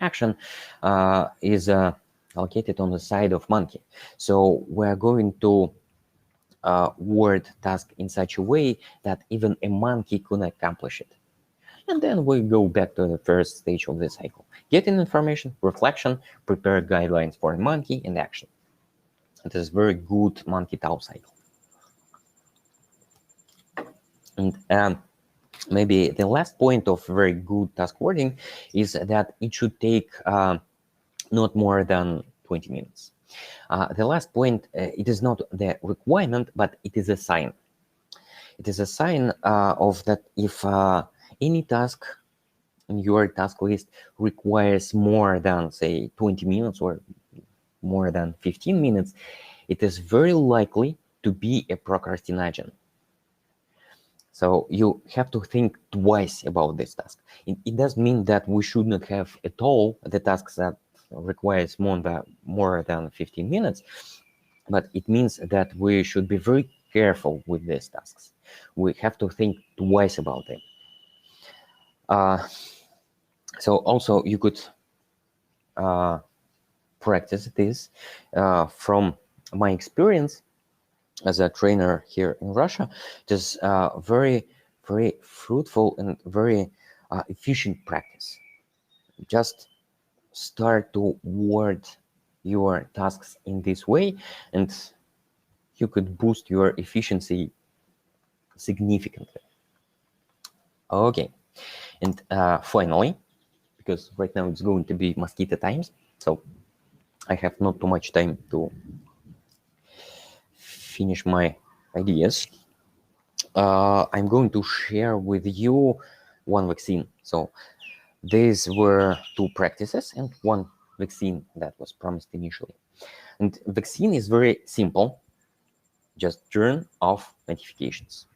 Action is located on the side of monkey, so we're going to word task in such a way that even a monkey could accomplish it. And then we go back to the first stage of the cycle. Getting information, reflection, prepare guidelines for a monkey, and action. It is very good monkey Tao cycle. And maybe the last point of very good task wording is that it should take not more than 20 minutes. The last point, it is not the requirement, but it is a sign. It is a sign of that if any task your task list requires more than, say, 20 minutes or more than 15 minutes, it is very likely to be a procrastination. So you have to think twice about this task. It does mean that we should not have at all the tasks that requires more than 15 minutes, but it means that we should be very careful with these tasks. We have to think twice about them. So also you could practice this from my experience as a trainer here in Russia. It is very, very fruitful and very efficient practice. Just start to word your tasks in this way, and you could boost your efficiency significantly. Okay, and finally, because right now it's going to be mosquito times, so I have not too much time to finish my ideas. I'm going to share with you one vaccine. So these were two practices and one vaccine that was promised initially. And vaccine is very simple. Just turn off notifications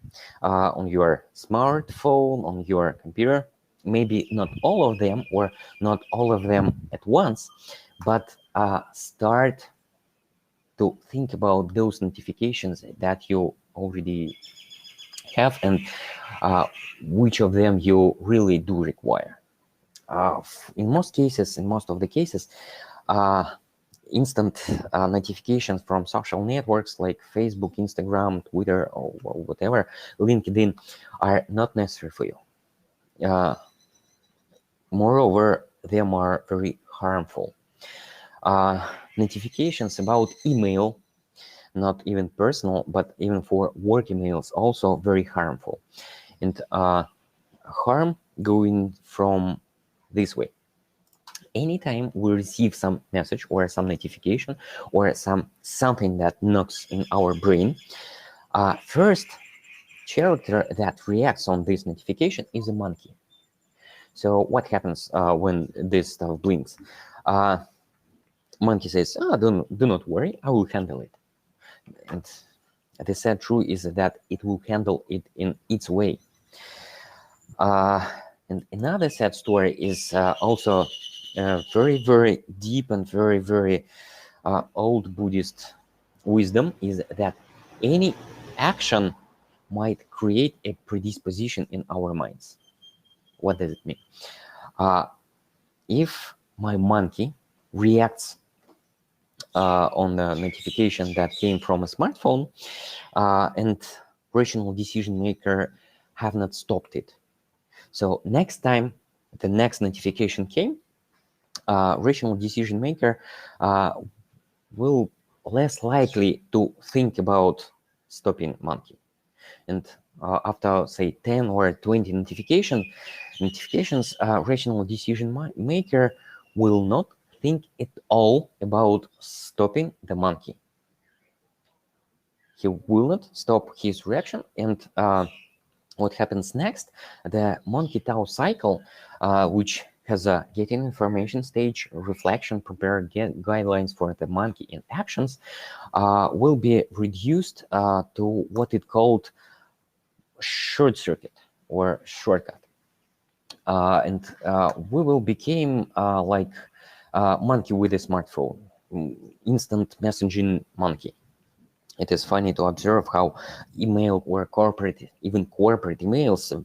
on your smartphone, on your computer. Maybe not all of them or not all of them at once, but start to think about those notifications that you already have and which of them you really do require. In most of the cases, instant notifications from social networks like Facebook, Instagram, Twitter, or whatever, LinkedIn, are not necessary for you. Moreover, they are very harmful. Notifications about email, not even personal, but even for work emails, also very harmful. And harm going from this way. Anytime we receive some message or some notification or something that knocks in our brain, first character that reacts on this notification is a monkey. So what happens when this stuff blinks? Monkey says, do not worry, I will handle it. And the sad truth is that it will handle it in its way. And another sad story is also very, very deep and very, very old Buddhist wisdom, is that any action might create a predisposition in our minds. What does it mean? If my monkey reacts on the notification that came from a smartphone and rational decision maker have not stopped it, so next time the next notification came, rational decision maker will less likely to think about stopping monkey. And after, say, 10 or 20 notifications, rational decision maker will not think at all about stopping the monkey. He will not stop his reaction, and what happens next? The monkey-tau cycle, which has a getting information stage, reflection, prepare guidelines for the monkey, and actions, will be reduced to what it called short circuit or shortcut. And we will become like monkey with a smartphone, instant messaging monkey. It is funny to observe how email or even corporate emails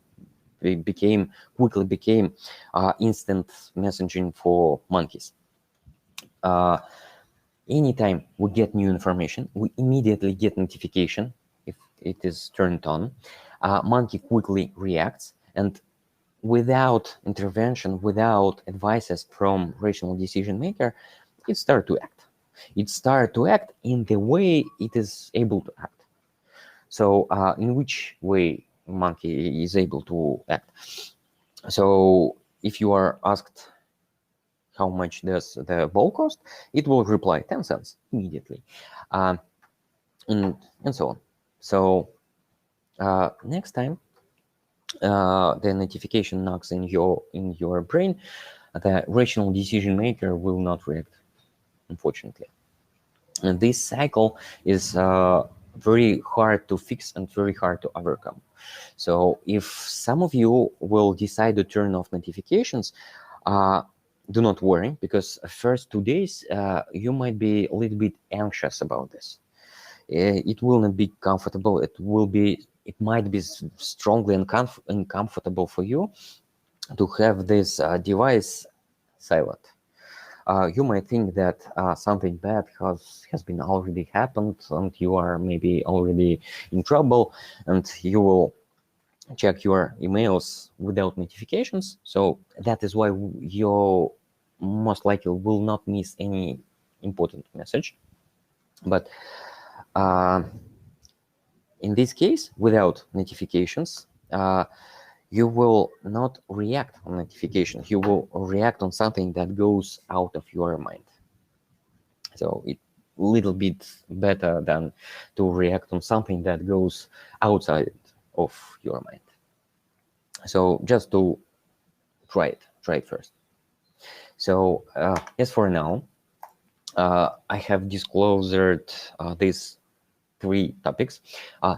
quickly became instant messaging for monkeys. Anytime we get new information, we immediately get notification if it is turned on. Monkey quickly reacts, and without intervention, without advices from rational decision maker, it starts to act. It starts to act in the way it is able to act. So in which way monkey is able to act? So if you are asked how much does the ball cost, it will reply 10 cents immediately, and so on. So next time the notification knocks in your brain, the rational decision maker will not react, unfortunately. And this cycle is very hard to fix and very hard to overcome. So if some of you will decide to turn off notifications, do not worry, because first 2 days you might be a little bit anxious about this. It will not be comfortable. It might be strongly uncomfortable for you to have this device silent. You might think that something bad has been already happened, and you are maybe already in trouble, and you will check your emails without notifications. So that is why you most likely will not miss any important message. But in this case, without notifications, you will not react on notifications. You will react on something that goes out of your mind. So it's a little bit better than to react on something that goes outside of your mind. So just to try it first. So as for now, I have disclosed these 3 topics,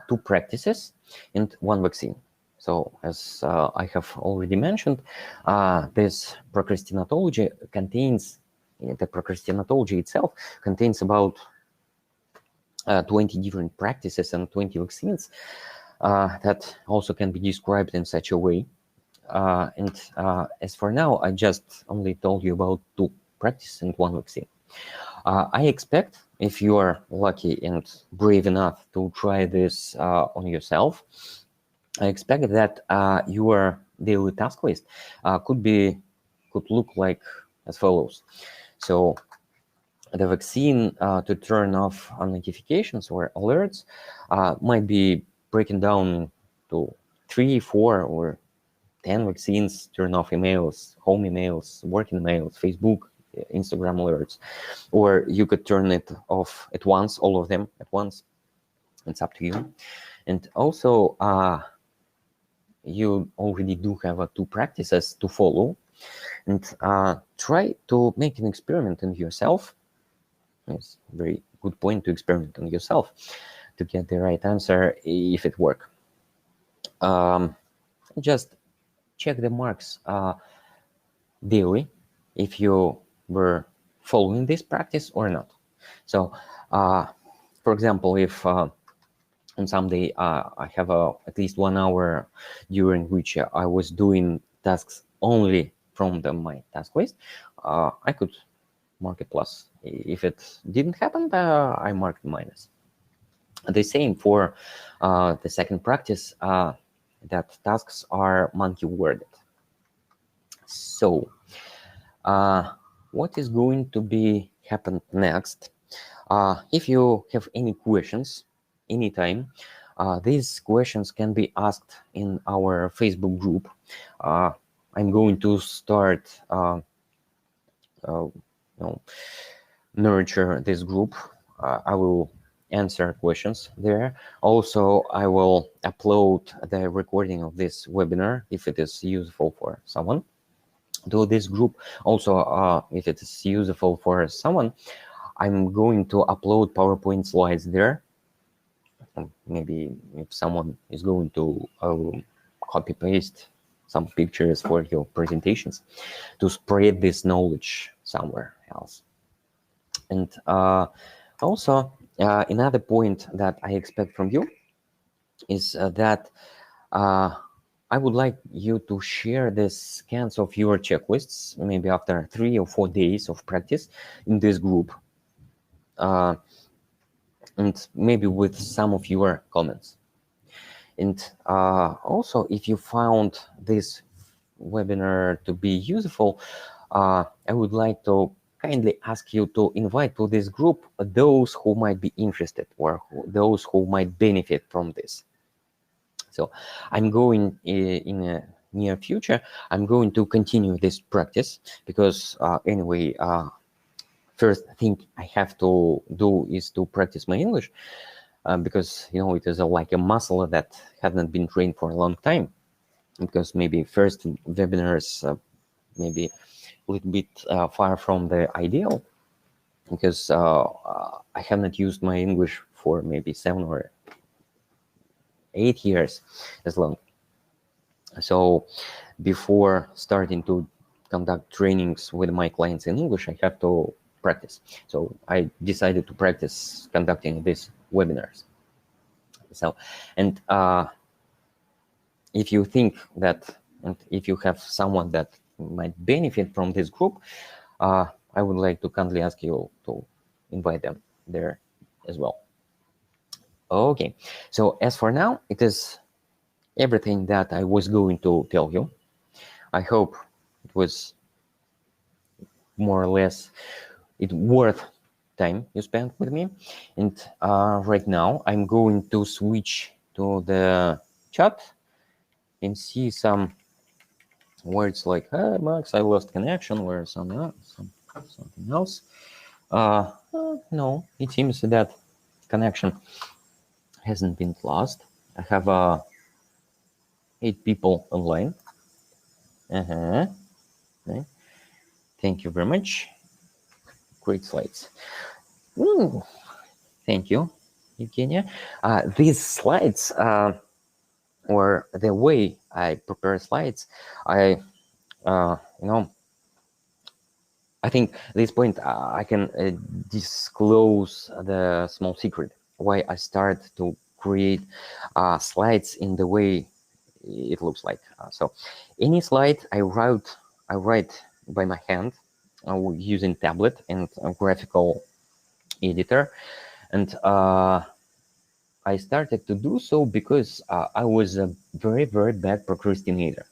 2 practices and 1 vaccine. So as I have already mentioned, this procrastinatology contains, the procrastinatology itself contains about 20 different practices and 20 vaccines that also can be described in such a way. And as for now, I just only told you about 2 practices and 1 vaccine. I expect, if you are lucky and brave enough to try this on yourself, I expect that your daily task list could look like as follows. So the vaccine to turn off notifications or alerts might be broken down to 3, 4, or 10 vaccines. Turn off emails, home emails, work emails, Facebook, Instagram alerts, or you could turn it off at once, all of them at once. It's up to you. And also, you already do have 2 practices to follow, and try to make an experiment on yourself. It's a very good point to experiment on yourself to get the right answer if it works. Just check the marks daily if you were following this practice or not. So, for example, if on some day I have at least 1 hour during which I was doing tasks only from my task list, I could mark it plus. If it didn't happen, I marked minus. The same for the second practice, that tasks are monkey worded. So, what is going to be happen next? If you have any questions, anytime, these questions can be asked in our Facebook group. I'm going to start nurture this group. I will answer questions there. Also, I will upload the recording of this webinar if it is useful for someone to this group. Also, if it is useful for someone, I'm going to upload PowerPoint slides there. Maybe if someone is going to copy paste some pictures for your presentations to spread this knowledge somewhere else. And also, another point that I expect from you is that I would like you to share the scans of your checklists, maybe after 3 or 4 days of practice in this group, and maybe with some of your comments. And also, if you found this webinar to be useful, I would like to kindly ask you to invite to this group those who might be interested or those who might benefit from this. So I'm going in a near future, I'm going to continue this practice because anyway, first thing I have to do is to practice my English because, it is like a muscle that hasn't been trained for a long time. because maybe first webinars maybe a little bit far from the ideal, because I have not used my English for maybe 7 or 8 years as long. So before starting to conduct trainings with my clients in English, I have to practice. So I decided to practice conducting these webinars. So, and if you think that, and if you have someone that might benefit from this group, I would like to kindly ask you to invite them there as well. Okay, so as for now, it is everything that I was going to tell you. I hope it was more or less worth time you spent with me. And right now I'm going to switch to the chat and see some words like, "Hey, Max, I lost connection," or something else. No, it seems that connection hasn't been lost. I have 8 people online. Okay. Thank you very much. Great slides. Ooh, thank you, Evgenia. These slides, or the way I prepare slides, I think at this point I can disclose the small secret why I start to create slides in the way it looks like. So any slide I write by my hand using tablet and a graphical editor, and I started to do so because I was a very, very bad procrastinator.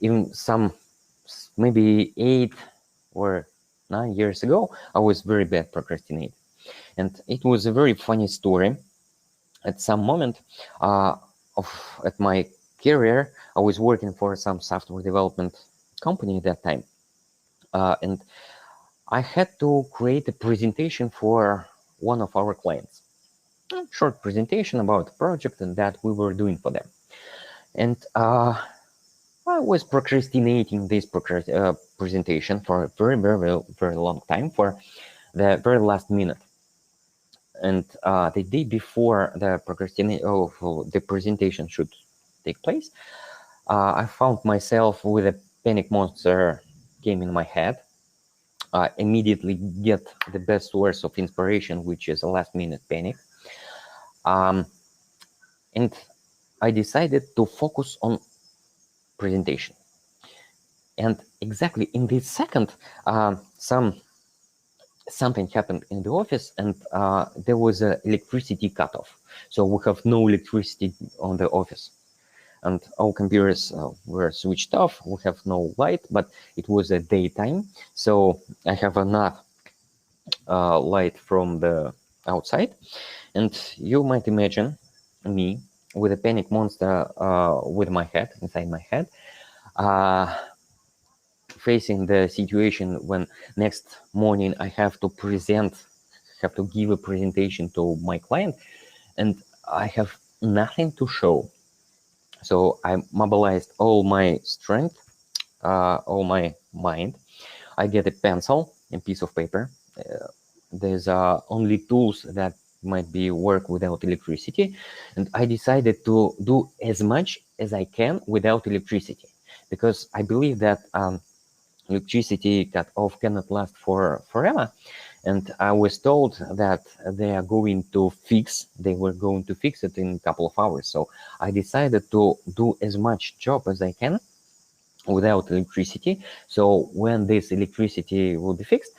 Even maybe 8 or 9 years ago, I was very bad procrastinator. And it was a very funny story. At some moment at my career, I was working for some software development company at that time. And I had to create a presentation for one of our clients. A short presentation about the project and that we were doing for them. And I was procrastinating this presentation for a very, very, very long time, for the very last minute. And the day before the presentation should take place, I found myself with a panic monster came in my head. Immediately get the best source of inspiration, which is a last minute panic. And I decided to focus on presentation. And exactly in this second, something happened in the office, and there was an electricity cutoff. So we have no electricity on the office. And all computers were switched off. We have no light, but it was a daytime. So I have enough light from the outside. And you might imagine me with a panic monster with my head, inside my head, facing the situation when next morning I have to give a presentation to my client, and I have nothing to show. So I mobilized all my strength, all my mind. I get a pencil and piece of paper. There's only tools that might be work without electricity, and I decided to do as much as I can without electricity, because I believe that electricity cut off cannot last forever. And I was told that they were going to fix it in a couple of hours. So I decided to do as much job as I can without electricity. So when this electricity will be fixed,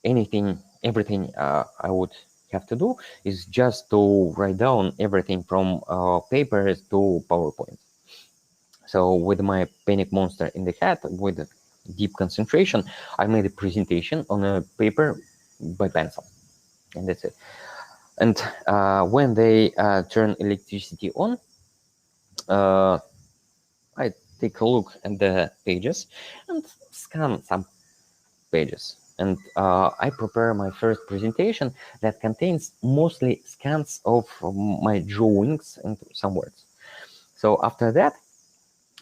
everything I would have to do is just to write down everything from papers to PowerPoint. So with my panic monster in the head, with deep concentration, I made a presentation on a paper by pencil, and that's it. And when they turn electricity on, I take a look at the pages and scan some pages. and I prepare my first presentation that contains mostly scans of my drawings and some words. So after that,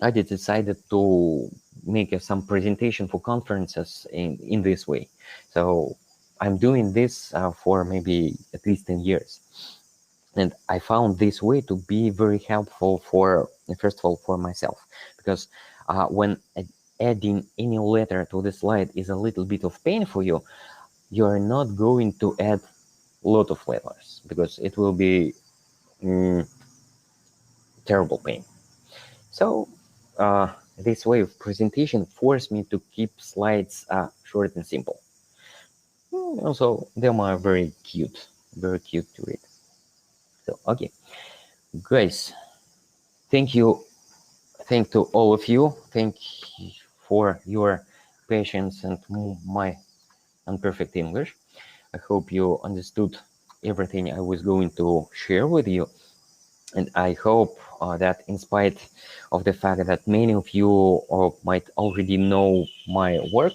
I decided to make some presentation for conferences in this way. So I'm doing this for maybe at least 10 years. And I found this way to be very helpful for, first of all, for myself, because when adding any letter to the slide is a little bit of pain for you, you are not going to add a lot of letters because it will be terrible pain. So this way of presentation forced me to keep slides short and simple. Also, they are very cute to read. So, okay, guys, thank you. Thank to all of you. Thank you for your patience and my imperfect English. I hope you understood everything I was going to share with you. And I hope that in spite of the fact that many of you might already know my work,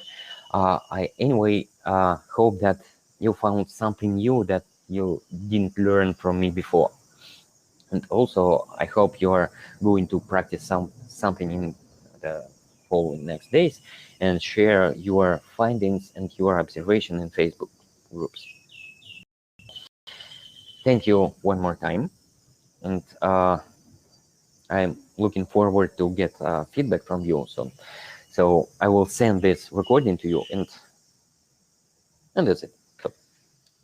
I anyway hope that you found something new that you didn't learn from me before. And also, I hope you are going to practice something in the following next days and share your findings and your observation in Facebook groups. Thank you one more time. And I'm looking forward to get feedback from you. So I will send this recording to you, and that's it. So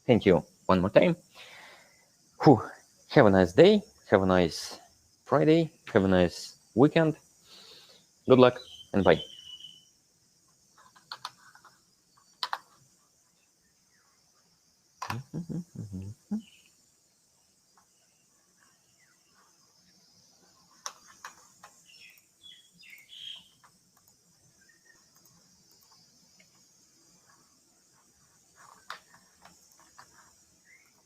thank you one more time. Whew. Have a nice day. Have a nice Friday. Have a nice weekend. Good luck and bye.